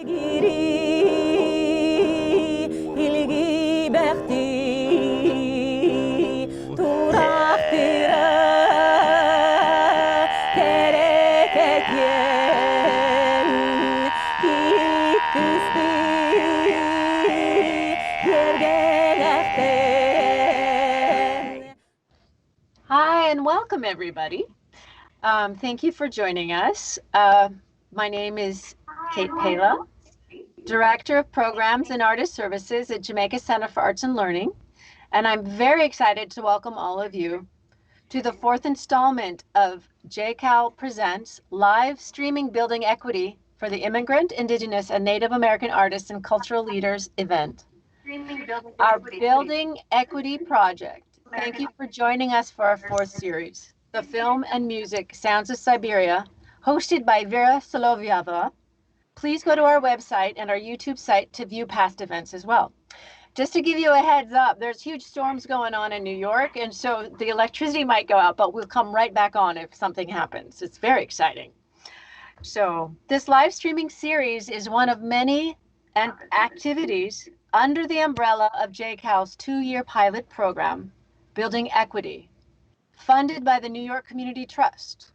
Hi, and welcome everybody. Thank you for joining us. My name is Kate Pala, Director of Programs and Artist Services at Jamaica Center for Arts and Learning, and I'm very excited to welcome all of you to the fourth installment of JCAL Presents Live Streaming Building Equity for the Immigrant, Indigenous, and Native American Artists and Cultural Leaders event. Our Building Equity Project. Thank you for joining us for our fourth series, The Film and Music Sounds of Siberia, hosted by Vera Solovyeva. Please go to our website and our YouTube site to view past events as well. Just to give you a heads up, there's huge storms going on in New York, and so the electricity might go out, but we'll come right back on if something happens. It's very exciting. So this live streaming series is one of many activities under the umbrella of JCAL's 2-year pilot program, Building Equity, funded by the New York Community Trust.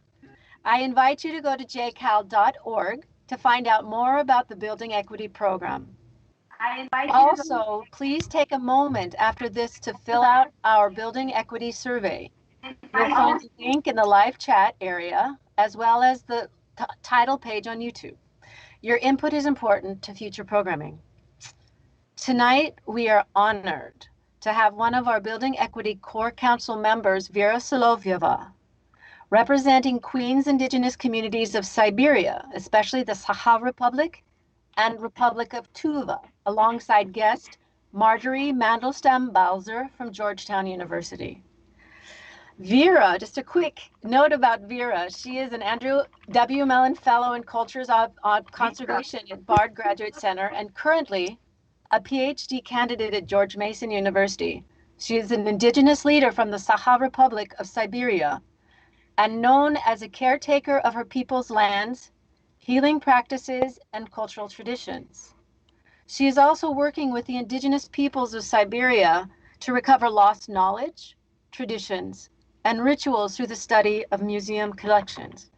I invite you to go to jcal.org to find out more about the Building Equity program. Also, please take a moment after this to fill out our Building Equity survey. You'll find the link in the live chat area, as well as the title page on YouTube. Your input is important to future programming. Tonight, we are honored to have one of our Building Equity Core Council members, Vera Solovyeva, representing Queens Indigenous communities of Siberia, especially the Sakha Republic and Republic of Tuva, alongside guest Marjorie Mandelstam-Balzer from Georgetown University. Vera, just a quick note about Vera. She is an Andrew W. Mellon Fellow in Cultures of Conservation at Bard Graduate Center and currently a PhD candidate at George Mason University. She is an Indigenous leader from the Sakha Republic of Siberia and known as a caretaker of her people's lands, healing practices, and cultural traditions. She is also working with the Indigenous peoples of Siberia to recover lost knowledge, traditions, and rituals through the study of museum collections.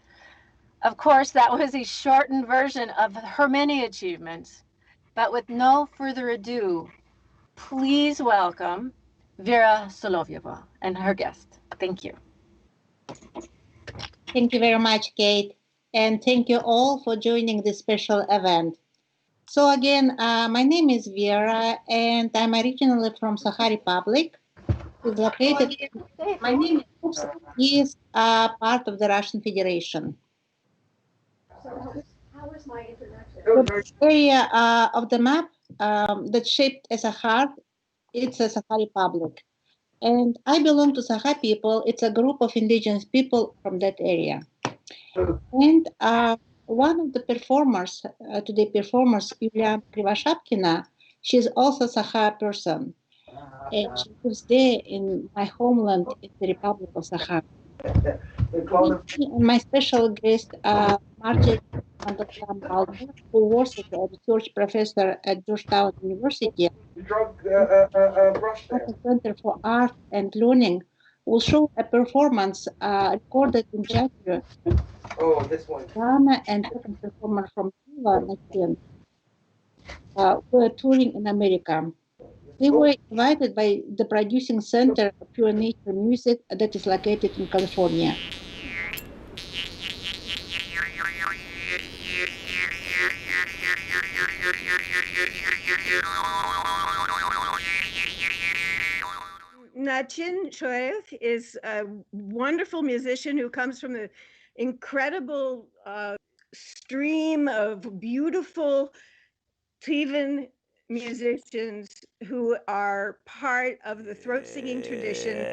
Of course, that was a shortened version of her many achievements, but with no further ado, please welcome Vera Solovyeva and her guest. Thank you. Thank you very much, Kate, and thank you all for joining this special event. So again, my name is Vera, and I'm originally from Sakha Republic. It's located. My name is part of the Russian Federation. How was my introduction? The area of the map that's shaped as a heart, it's a Sakha Republic. And I belong to Sakha people. It's a group of indigenous people from that area. And one of the performers, today performers, Yulia Krivashapkina, she's also Sakha person. And she lives there in my homeland in the Republic of Sakha. And my special guest, Marjorie Mandelstam-Balzer, who was a research professor at Georgetown University, Center for Art and Learning, will show a performance recorded in January. Oh, this one. Ghana and second performer from Cuba, were touring in America. They were invited by the Producing Center of Pure Nature Music that is located in California. Nachin Shoev is a wonderful musician who comes from the incredible stream of beautiful Tuvan musicians who are part of the throat singing tradition.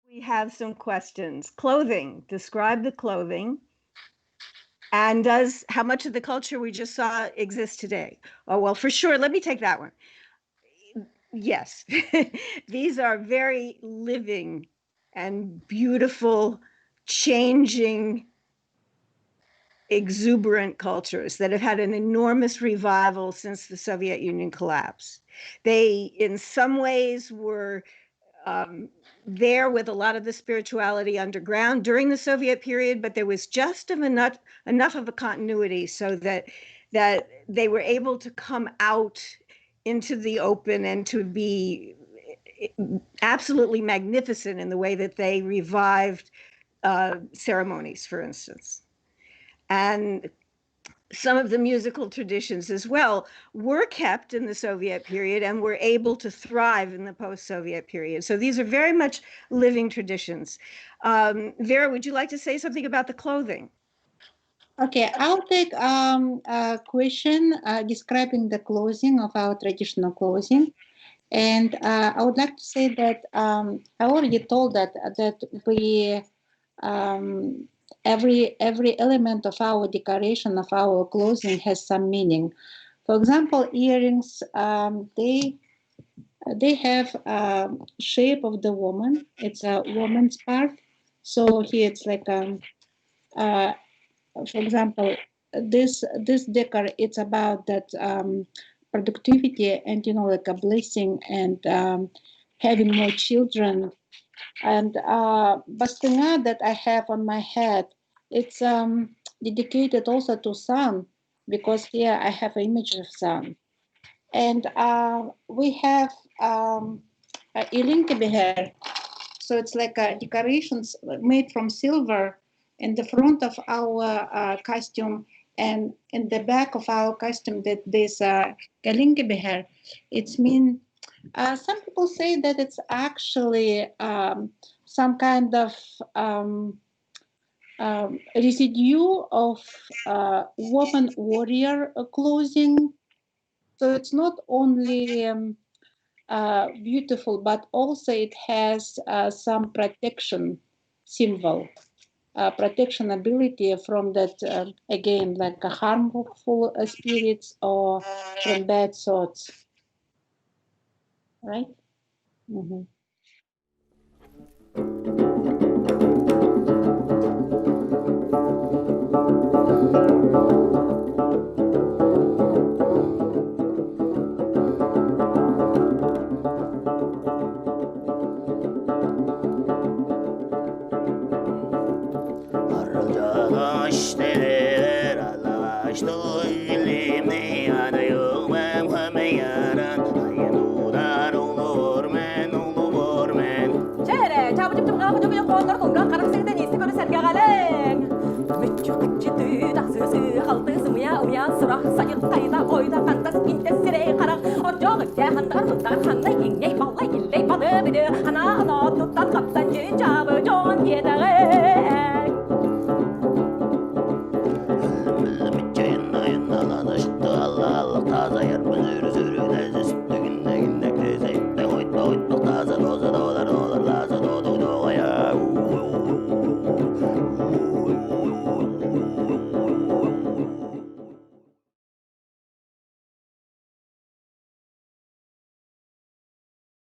We have some questions. Clothing. Describe the clothing. And does how much of the culture we just saw exist today? Oh, well, for sure. Let me take that one. Yes, these are very living and beautiful, changing, exuberant cultures that have had an enormous revival since the Soviet Union collapsed. They, in some ways, were there with a lot of the spirituality underground during the Soviet period, but there was just enough of a continuity so that they were able to come out into the open and to be absolutely magnificent in the way that they revived ceremonies, for instance. And some of the musical traditions as well were kept in the Soviet period and were able to thrive in the post-Soviet period. So these are very much living traditions. Vera, would you like to say something about the clothing? Okay, I'll take a question describing the clothing of our traditional clothing. And I would like to say that I already told that we every element of our decoration of our clothing has some meaning. For example, earrings, they have shape of the woman. It's a woman's part. So here it's like for example, this decor, it's about that productivity and like a blessing and having more children. And bastanga that I have on my head, it's dedicated also to sun, because here I have an image of sun. And we have a ilinka beher, so it's like decorations made from silver in the front of our costume, and in the back of our costume that there's kalinka beher. It's mean some people say that it's actually some kind of residue of woman warrior clothing. So it's not only beautiful, but also it has some protection symbol, protection ability from that, again, like a harmful spirits or from bad thoughts, right? Mm-hmm. Sayın kayda oyda kantas inte sire karak. Orjoğu cehan dar bundan